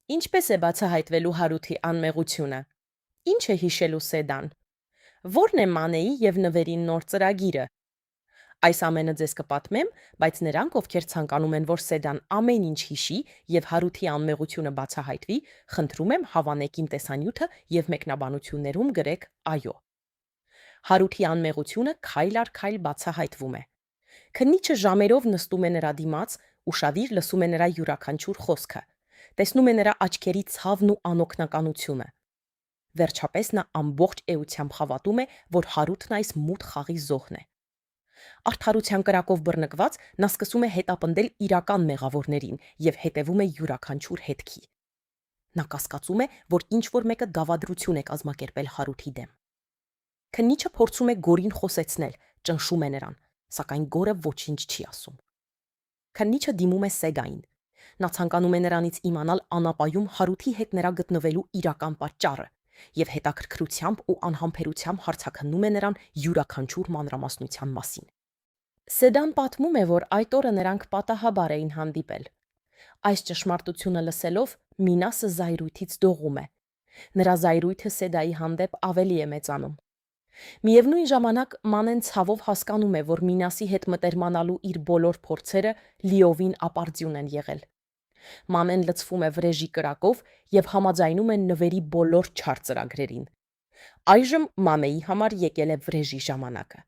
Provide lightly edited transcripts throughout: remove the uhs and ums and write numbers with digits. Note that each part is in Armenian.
Ինչպես է բացահայտվելու Հարութի անմեղությունը։ Ինչ է հիշելու Սեդան։ Որն է Մանեի եւ նվերի նոր ծրագիրը։ Այս ամենը ձեզ կպատմեմ, բայց նրանք, ովքեր ցանկանում են, որ Սեդան ամեն ինչ հիշի եւ Հարութի անմեղությունը բացահայտվի, խնդրում եմ հավանեք իմ տեսանյութը եւ մեկնաբանություններում գրեք այո։ Հարութի անմեղությունը քայլ առ քայլ բացահայտվում է։ Քննիչը ժամերով նստում է նրա դիմաց, ուշադիր լսում է նրա յուրաքանչյուր խոսքը։ Տեսնում է նրա աչքերի ցավն ու անօգնականությունը։ Վերջապես նա ամբողջ էությամբ հավատում է, որ Հարութն այս մութ խաղի զոհն է։ Արդարության կրակով բռնկված նա սկսում է հետապնդել իրական մեղավորներին եւ հետևում է յուրաքանչյուր հետքի։ Նա կասկածում է, որ ինչ-որ մեկը դավադրություն է կազմակերպել Հարութի դեմ։ Քննիչը փորձում է Գորին խոսեցնել, ճնշում է նրան, սակայն Գորը ոչինչ չի ասում։ Քննիչը դիմում է Սեդային։ Նա ցանկանում է նրանից իմանալ անապայում Հարութի հետ նրա գտնվելու իրական պատճառը եւ հետաքրքրությամբ ու անհամբերությամբ հարցաքննում է նրան յուրաքանչյուր մանրամասնության մասին։ Սեդան պատմում է, որ այդ օրը նրանք պատահաբար էին հանդիպել։ Այս ճշմարտությունը լսելով Մինասը զայրույթից դողում է։ Նրա զայրույթը Սեդայի հանդեպ ավելի է մեծանում։ Միևնույն ժամանակ Մանեն ցավով հասկանում է, որ Մինասի հետ մտերմանալու իր բոլոր փորձերը լիովին ապարդյուն են եղել։ Մանեն լցվում է վրեժի կրակով եւ համաձայնում է նվերի բոլոր չար ծրագրերին։ Այժմ Մանեի համար եկել է վրեժի ժամանակը։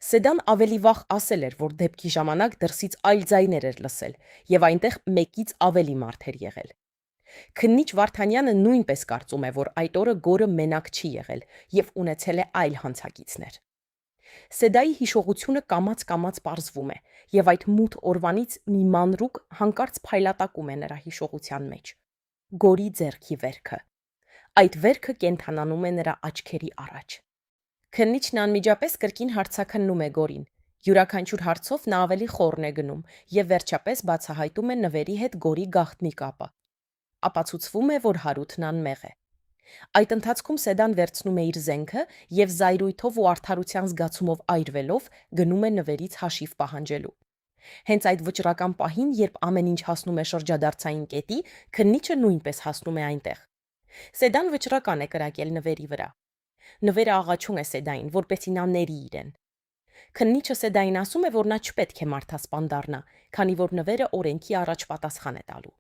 Սեդան ավելի վաղ ասել էր, որ դեպքի ժամանակ դրսից այլ ձայներ էր լսել եւ այնտեղ մեկից ավելի մարդ էր եղել։ Քննիչ Վարդանյանը նույնպես կարծում է, որ այդ օրը Գորը մենակ չի եղել եւ ունեցել է այլ հանցագիծներ։ Սեդայի հիշողությունը կամաց-կամաց պարզվում է եւ այդ մութ օրվանից մի մանրուք հանկարծ փայլատակում է նրա հիշողության մեջ։ Գորի ձեռքի վերքը։ Այդ վերքը կենթանանում է նրա աչքերի առաջ։ Քննիչն անմիջապես կրկին հարցաքննում է Գորին։ Յուրաքանչյուր հարցով նա ավելի խորն է գնում եւ վերջապես բացահայտում է նվերի հետ Գորի գաղտնի կապը։ Ապացուցվում է, որ Հարութն անմեղ է։ Այդ ընթացքում Սեդան վերցնում է իր զենքը եւ զայրույթով ու արդարության զգացումով այրվելով գնում է նվերից հաշիվ պահանջելու։ Հենց այդ վճռական պահին, երբ ամեն ինչ հասնում է շրջադարձային կետի, քննիչը նույնպես հասնում է այնտեղ։ Սեդան վճռական է կրակել նվերի վրա։ Նվերը աղաչում է Սեդային, որպեսզի նա ների իրեն։ Քննիչը Սեդային ասում է, որ նա չպետք է մարդասպան դառնա, քանի որ նվերը օրենքի առաջ պատասխան է տալու։